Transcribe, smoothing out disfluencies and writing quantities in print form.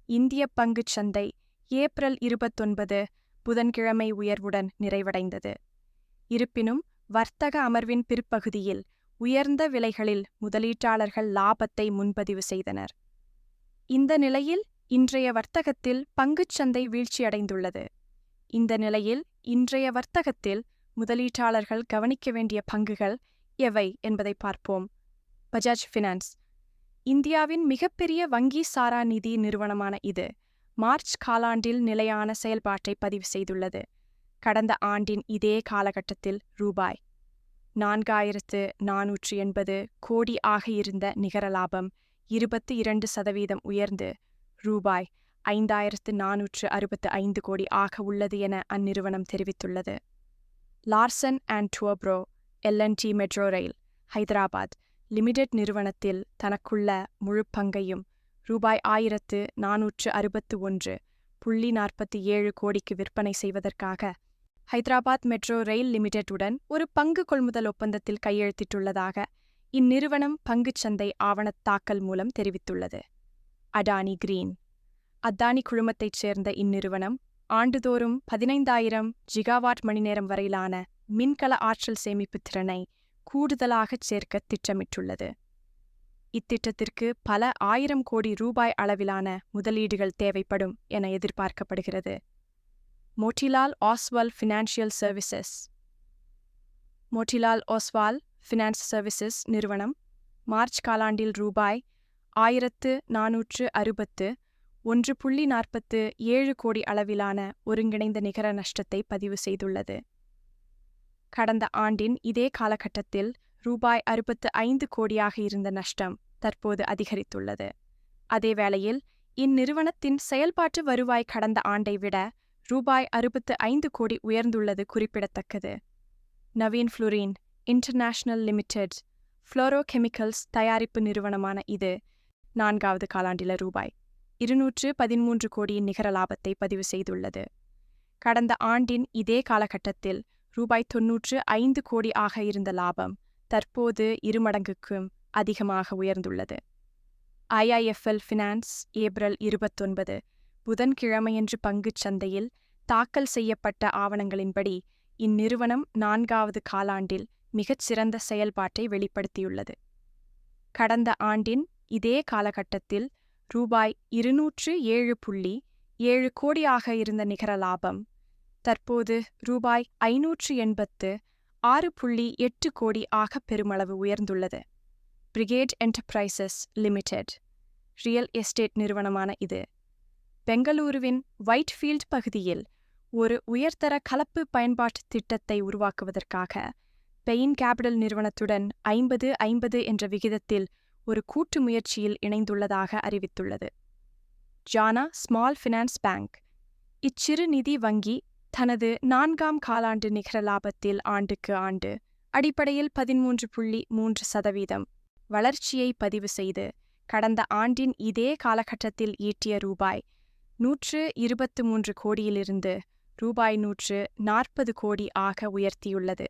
இந்திய பங்குச் சந்தை ஏப்ரல் 29 புதன்கிழமை உயர்வுடன் நிறைவடைந்தது. இருப்பினும் வர்த்தக அமர்வின் பிற்பகுதியில் உயர்ந்த விலைகளில் முதலீட்டாளர்கள் லாபத்தை முன்பதிவு செய்தனர். இந்த நிலையில் இன்றைய வர்த்தகத்தில் பங்குச் சந்தை வீழ்ச்சியடைந்துள்ளது. இந்த நிலையில் இன்றைய வர்த்தகத்தில் முதலீட்டாளர்கள் கவனிக்க வேண்டிய பங்குகள் எவை என்பதை பார்ப்போம். பஜாஜ் ஃபினான்ஸ் இந்தியாவின் மிகப்பெரிய வங்கி சாரா நிதி நிறுவனமான இது மார்ச் காலாண்டில் நிலையான செயல்பாட்டை பதிவு செய்துள்ளது. கடந்த ஆண்டின் இதே காலகட்டத்தில் ரூபாய் 4480 கோடி ஆக இருந்த நிகர லாபம் 22% உயர்ந்து ரூபாய் 5465 கோடி ஆக உள்ளது என அந்நிறுவனம் தெரிவித்துள்ளது. Larsen and Toubro L and T metro rail Hyderabad limited நிறுவனத்தில் தனக்குள்ள முழு பங்கையும் ரூபாய் 1461.47 கோடிக்கு விற்பனை செய்வதற்காக ஹைதராபாத் மெட்ரோ ரயில் லிமிடெட்டுடன் ஒரு பங்கு கொள்முதல் ஒப்பந்தத்தில் கையெழுத்திட்டுள்ளதாக இந்நிறுவனம் பங்குச்சந்தை ஆவணத் தாக்கல் மூலம் தெரிவித்துள்ளது. அடானி கிரீன் அத்தானி குழுமத்தைச் சேர்ந்த இந்நிறுவனம் ஆண்டுதோறும் 15,000 ஜிகாவாட் மணிநேரம் வரையிலான மின்கல ஆற்றல் சேமிப்பு திறனை கூடுதலாகச் சேர்க்க திட்டமிட்டுள்ளது. இத்திட்டத்திற்கு பல 1000 கோடி ரூபாய் அளவிலான முதலீடுகள் தேவைப்படும் என எதிர்பார்க்கப்படுகிறது. Motilal Oswal financial services Motilal Oswal finance services நிறுவனம் மார்ச் காலாண்டில் ரூபாய் 1461.47 கோடி அளவிலான ஒருங்கிணைந்த நிகர நஷ்டத்தை பதிவு செய்துள்ளது. கடந்த ஆண்டின் இதே காலகட்டத்தில் ரூபாய் 65 கோடியாக இருந்த நஷ்டம் தற்போது அதிகரித்துள்ளது. அதேவேளையில் இந்நிறுவனத்தின் செயல்பாட்டு வருவாய் கடந்த ஆண்டை விட ரூபாய் 65 கோடி உயர்ந்துள்ளது குறிப்பிடத்தக்கது. Naveen fluorine international limited fluoro chemicals தயாரிப்பு நிறுவனமான இது 4வது காலாண்டில் ரூபாய் 213 கோடியின் நிகர லாபத்தை பதிவு செய்துள்ளது. கடந்த ஆண்டின் இதே காலகட்டத்தில் ரூபாய் 95 கோடி ஆக இருந்த லாபம் தற்போது 2 மடங்குக்கும் அதிகமாக உயர்ந்துள்ளது. ஐஐஎஃப்எல் ஃபினான்ஸ் ஏப்ரல் 29 புதன்கிழமையன்று பங்குச் சந்தையில் தாக்கல் செய்யப்பட்ட ஆவணங்களின்படி இந்நிறுவனம் 4வது காலாண்டில் மிகச்சிறந்த செயல்பாட்டை வெளிப்படுத்தியுள்ளது. கடந்த ஆண்டின் இதே காலகட்டத்தில் ரூபாய் 207.7 கோடியாக இருந்த நிகர லாபம் தற்போது ரூபாய் 586.8 கோடி ஆக பெருமளவு உயர்ந்துள்ளது. Brigade enterprises limited real estate நிறுவனமான இது பெங்களூருவின் ஒயிட்ஃபீல்ட் பகுதியில் ஒரு உயர்தர கலப்பு பயன்பாட்டு திட்டத்தை உருவாக்குவதற்காக பெயின் கேபிட்டல் நிறுவனத்துடன் 50-50 என்ற விகிதத்தில் ஒரு கூட்டு முயற்சியில் இணைந்துள்ளதாக அறிவித்துள்ளது. ஜானா ஸ்மால் ஃபினான்ஸ் பேங்க் இச்சிறு நிதி வங்கி தனது 4ஆம் காலாண்டு நிகர லாபத்தில் ஆண்டுக்கு ஆண்டு அடிப்படையில் 13.3% வளர்ச்சியை பதிவு செய்து கடந்த ஆண்டின் இதே காலகட்டத்தில் ஈட்டிய ரூபாய் 123 கோடியிலிருந்து ரூபாய் 140 கோடி ஆக உயர்த்தியுள்ளது.